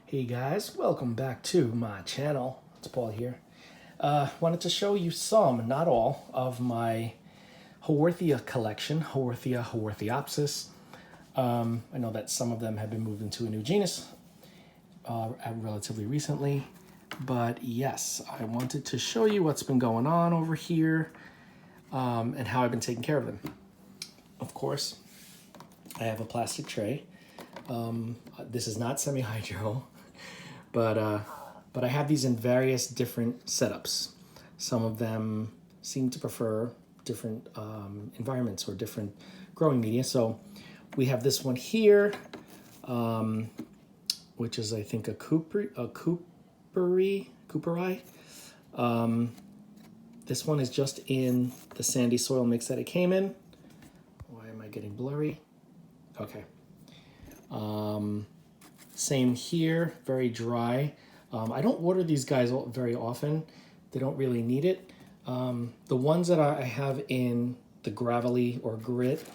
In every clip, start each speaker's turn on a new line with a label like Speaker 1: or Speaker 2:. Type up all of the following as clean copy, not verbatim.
Speaker 1: Hey guys, welcome back to my channel. It's Paul here. Wanted to show you some, not all, of my Haworthia collection, Haworthiopsis. I know that some of them have been moved into a new genus relatively recently, but yes, I wanted to show you what's been going on over here and how I've been taking care of them. Of course, I have a plastic tray. This is not semi-hydro, but I have these in various different setups. Some of them seem to prefer different environments or different growing media. So we have this one here, which is, I think, a Cooperi. This one is just in the sandy soil mix that it came in. Why am I getting blurry? Okay. Same here, very dry. I don't water these guys very often. They don't really need it. The ones that I have in the gravelly or grit,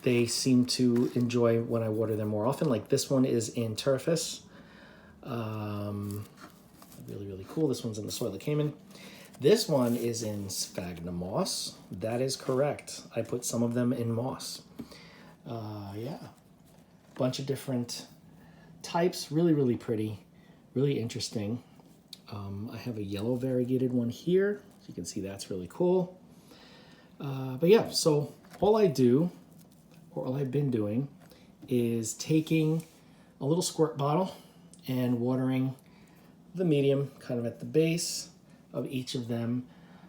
Speaker 1: they seem to enjoy when I water them more often. Like this one is in Turfus. Really, really cool. This one's in the soil it came in. This one is in sphagnum moss. That is correct. I put some of them in moss. Yeah. Bunch of different types, really, really pretty, really interesting. I have a yellow variegated one here. So you can see that's really cool. But yeah, so all I do, or all I've been doing, is taking a little squirt bottle and watering the medium kind of at the base of each of them.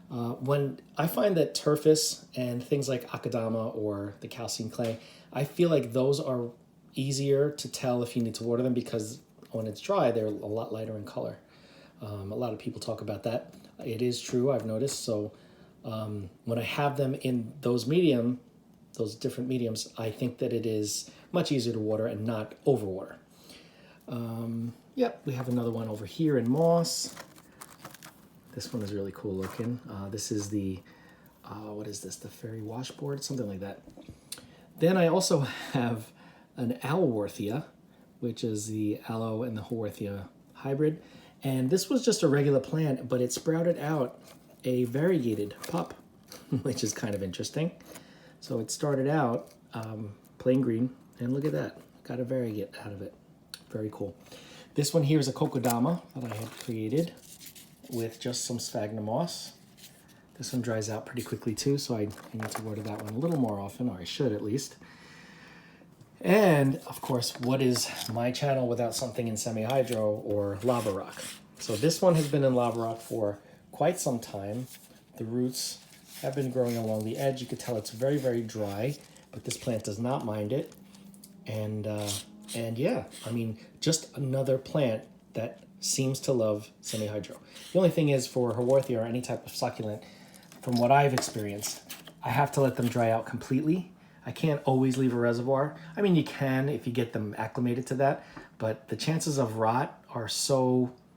Speaker 1: When I find that Turfus and things like Akadama or the calcium clay, I feel like those are easier to tell if you need to water them because when it's dry, they're a lot lighter in color. A lot of people talk about that. It is true, I've noticed. So when I have them in those different mediums, I think that it is much easier to water and not overwater. Yep, we have another one over here in moss. This one is really cool looking. This is the, what is this? The fairy washboard, something like that. Then I also have an Haworthia, which is the aloe and the Haworthia hybrid. And this was just a regular plant, but it sprouted out a variegated pup, which is kind of interesting. So it started out plain green, and look at that. Got a variegate out of it. Very cool. This one here is a Kokodama that I had created with just some sphagnum moss. This one dries out pretty quickly too, so I need to water that one a little more often, or I should at least. And of course, what is my channel without something in semi-hydro or lava rock? So this one has been in lava rock for quite some time. The roots have been growing along the edge. You could tell it's very, very dry, but this plant does not mind it. And yeah, I mean, just another plant that seems to love semi-hydro. The only thing is for Haworthia or any type of succulent, from what I've experienced, I have to let them dry out completely. I can't always leave a reservoir. I mean, you can if you get them acclimated to that, but the chances of rot are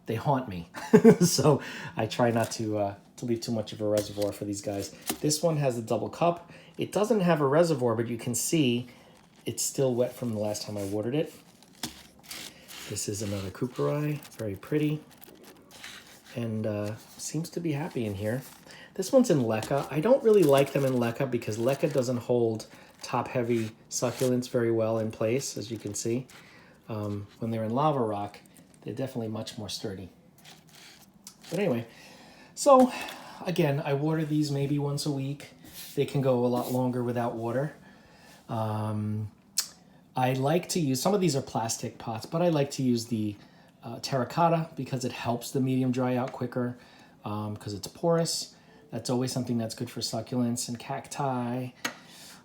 Speaker 1: they haunt me. So I try not to leave too much of a reservoir for these guys. This one has a double cup. It doesn't have a reservoir, but you can see it's still wet from the last time I watered it. This is another Cooperi, very pretty, and seems to be happy in here. This one's in leca. I don't really like them in leca because leca doesn't hold top-heavy succulents very well in place, as you can see. When they're in lava rock, they're definitely much more sturdy. But anyway, so again, I water these maybe once a week. They can go a lot longer without water. I like to use, some of these are plastic pots, but I like to use the terracotta because it helps the medium dry out quicker because it's porous. That's always something that's good for succulents and cacti.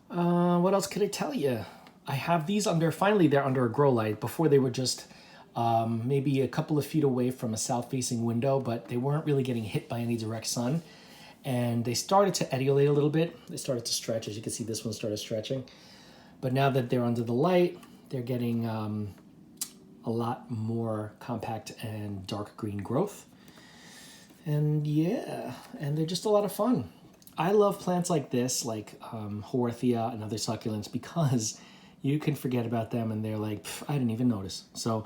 Speaker 1: What else could I tell you? I have these finally they're under a grow light. Before they were just maybe a couple of feet away from a south-facing window, but they weren't really getting hit by any direct sun. And they started to etiolate a little bit. They started to stretch. As you can see, this one started stretching. But now that they're under the light, they're getting a lot more compact and dark green growth. And yeah, and they're just a lot of fun. I love plants like this, like Haworthia and other succulents, because you can forget about them and they're like, I didn't even notice. So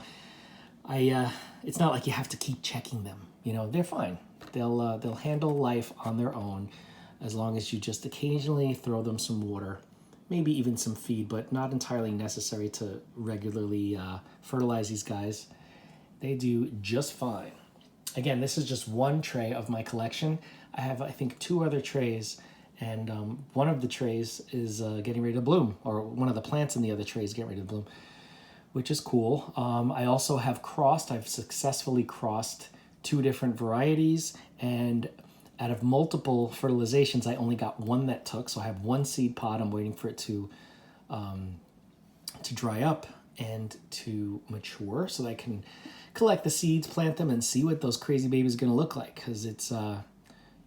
Speaker 1: It's not like you have to keep checking them. You know, they're fine. They'll handle life on their own as long as you just occasionally throw them some water, maybe even some feed, but not entirely necessary to regularly fertilize these guys. They do just fine. Again, this is just one tray of my collection. I have, I think, 2 other trays, and one of the trays is getting ready to bloom, or one of the plants in the other tray is getting ready to bloom, which is cool. I also have I've successfully crossed 2 different varieties, and out of multiple fertilizations, I only got 1 that took. So I have 1 seed pod. I'm waiting for it to dry up and to mature so that I can collect the seeds, plant them, and see what those crazy babies are going to look like, because it's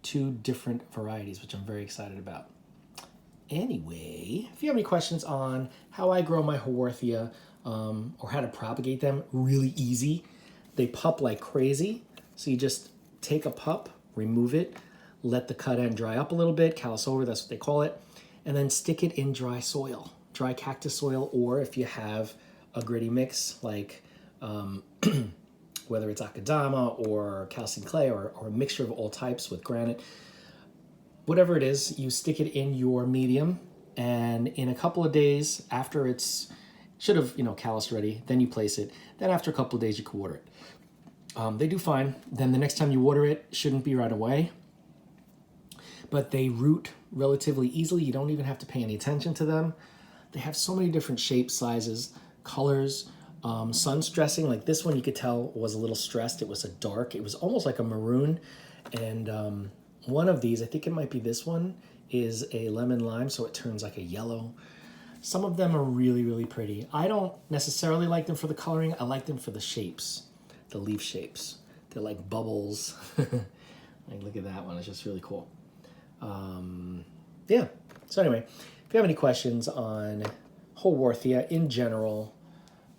Speaker 1: 2 different varieties, which I'm very excited about. Anyway, if you have any questions on how I grow my Haworthia or how to propagate them, really easy. They pup like crazy. So you just take a pup, remove it, let the cut end dry up a little bit, callus over, that's what they call it, and then stick it in dry soil, dry cactus soil, or if you have a gritty mix like whether it's akadama or calcium clay or a mixture of all types with granite, whatever it is, you stick it in your medium, and in a couple of days after it's should have, calloused ready, then you place it. Then after a couple of days, you can water it. They do fine. Then the next time you water it, shouldn't be right away. But they root relatively easily. You don't even have to pay any attention to them. They have so many different shapes, sizes, colors. Sun stressing, like this one you could tell was a little stressed. It was it was almost like a maroon. And one of these, I think it might be this one, is a lemon lime, so it turns like a yellow. Some of them are really, really pretty. I don't necessarily like them for the coloring. I like them for the shapes, the leaf shapes. They're like bubbles. Like, look at that one. It's just really cool. Yeah. So anyway, if you have any questions on Haworthia in general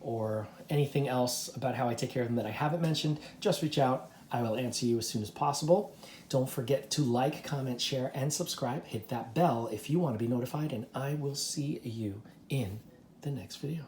Speaker 1: or anything else about how I take care of them that I haven't mentioned, just reach out. I will answer you as soon as possible. Don't forget to like, comment, share, and subscribe. Hit that bell if you want to be notified, and I will see you in the next video.